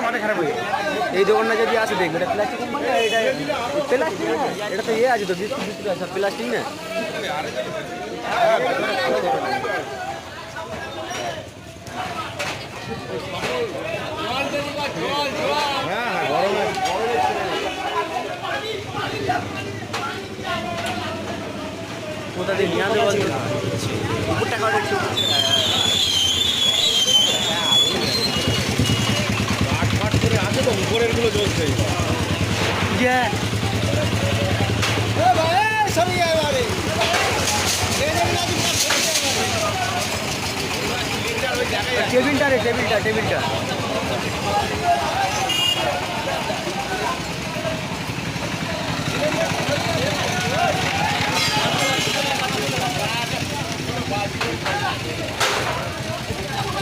মাথা খারাপ হয়ে এই দোকানটা যদি আসে দেখবে এটা প্লাস্টিক কোম্পানি, এটা প্লাস্টিক না, এটা তো ইয়ে আছে তো বিস্কুট বিস্কুট আছে প্লাস্টিক না। কোথা দিয়ে নিয়ে আসবে বলতো উপর টাকা আছে তো উপরের গুলো চলছে। টেবিলটা রে টেবিলটা